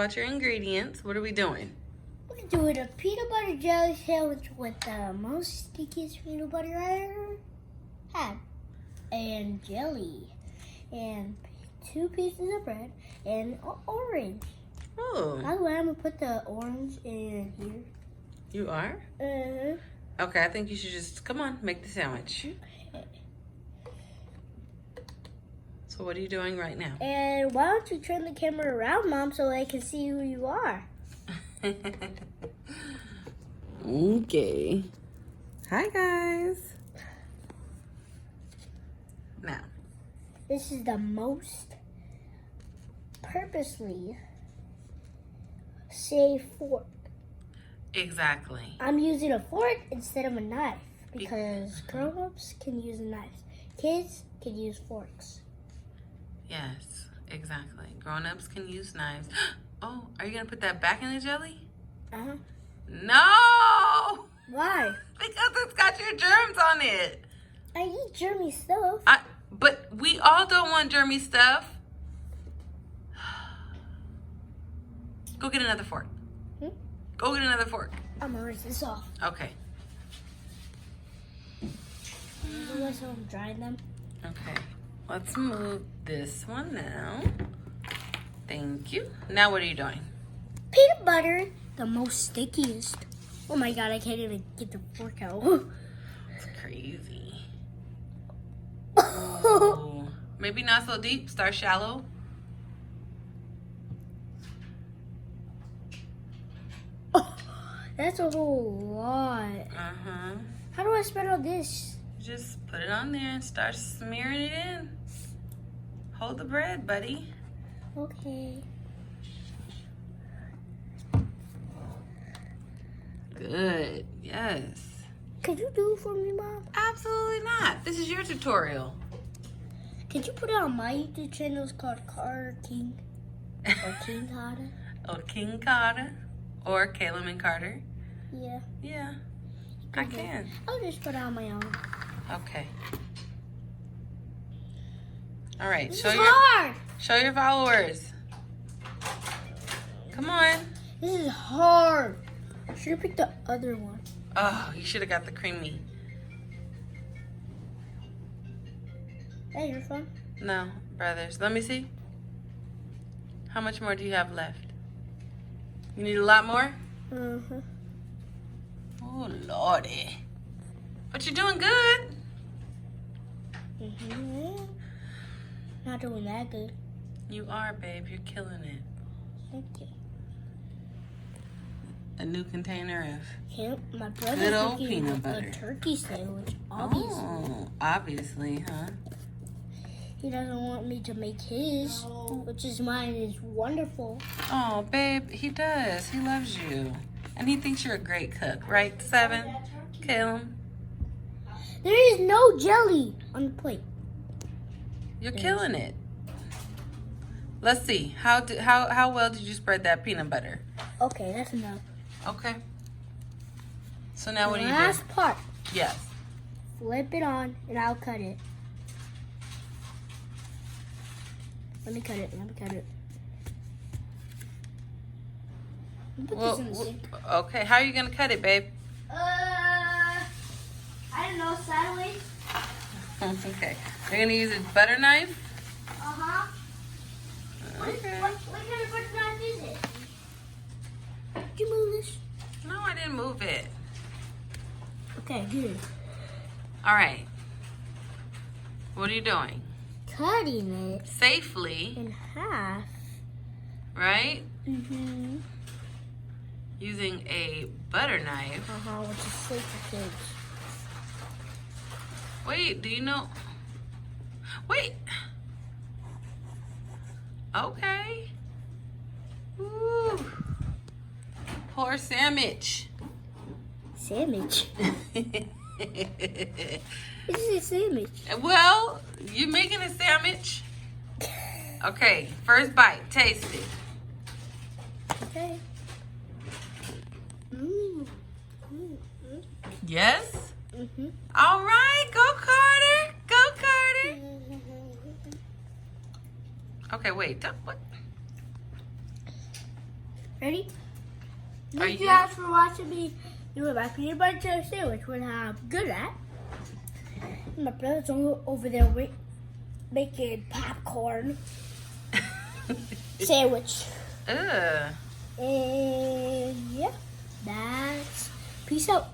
about your ingredients. What are we doing? We're doing a peanut butter jelly sandwich with the most stickiest peanut butter I ever had. And jelly. And 2 pieces of bread. And orange. Oh. By the way, I'm going to put the orange in here. You are? Okay, I think you should just, come on, make the sandwich. Okay. So what are you doing right now? And why don't you turn the camera around, Mom, so I can see who you are? Okay. Hi, guys. Now. This is the most purposely safe fork. Exactly. I'm using a fork instead of a knife because grown-ups can use knives. Kids can use forks. Yes, exactly. Grown-ups can use knives. Oh, are you going to put that back in the jelly? Uh-huh. No! Why? Because it's got your germs on it. I eat germy stuff. But we all don't want germy stuff. Go get another fork. Go get another fork. I'm gonna rinse this off. Okay. Otherwise, I'm drying them. Okay. Let's move this one now. Thank you. Now what are you doing? Peanut butter, the most stickiest. Oh my god, I can't even get the fork out. It's crazy. Ooh. Maybe not so deep. Start shallow. That's a whole lot. Uh-huh. How do I spread all this? Just put it on there and start smearing it in. Hold the bread, buddy. Okay. Good. Yes. Could you do it for me, Mom? Absolutely not. This is your tutorial. Could you put it on my YouTube channel? It's called Carter King. Or King Carter. Or King Carter. Or Kalum&Carter. Yeah. Yeah. I can. I'll just put it on my own. Okay. All right. This is hard. Show your followers. Come on. This is hard. I should have picked the other one. Oh, you should have got the creamy. Hey, you're fun. No, brothers. Let me see. How much more do you have left? You need a lot more? Mm-hmm. Oh, Lordy. But you're doing good. Mm-hmm. Not doing that good. You are, babe. You're killing it. Thank you. A new container of Yep, my brother's good old making peanut butter. a turkey sandwich, obviously. Oh, obviously, huh? He doesn't want me to make his, which is mine is wonderful. Oh, babe, he does. He loves you. And he thinks you're a great cook, right, 7? Kalum? There is no jelly on the plate. You're killing it. Let's see. How well did you spread that peanut butter? Okay, that's enough. Okay. So now what do you do? Last part. Yes. Flip it on, and I'll cut it. Let me cut it. Put this in the sink. Okay. How are you gonna cut it, babe? I don't know, sideways. Okay. You're gonna use a butter knife. Uh-huh. Okay. What kind of butter knife is it? Did you move this? No, I didn't move it. Okay, good. All right. What are you doing? Cutting it Safely, in half. right? Mm-hmm. Using a butter knife. Uh-huh, which is safe for kids. Wait, do you know? Wait. Okay. Ooh. Poor sandwich. Sandwich? This is a sandwich. Well, you're making a sandwich. Okay, first bite. Taste it. Okay. Yes? Mm-hmm. All right, go Carter. Go Carter. Okay, wait. What? Ready? Are Thank you you- guys for watching me do my peanut butter jelly sandwich, which I'm good at. And my brother's over there making popcorn sandwich. Ugh. And yeah, that's peace out.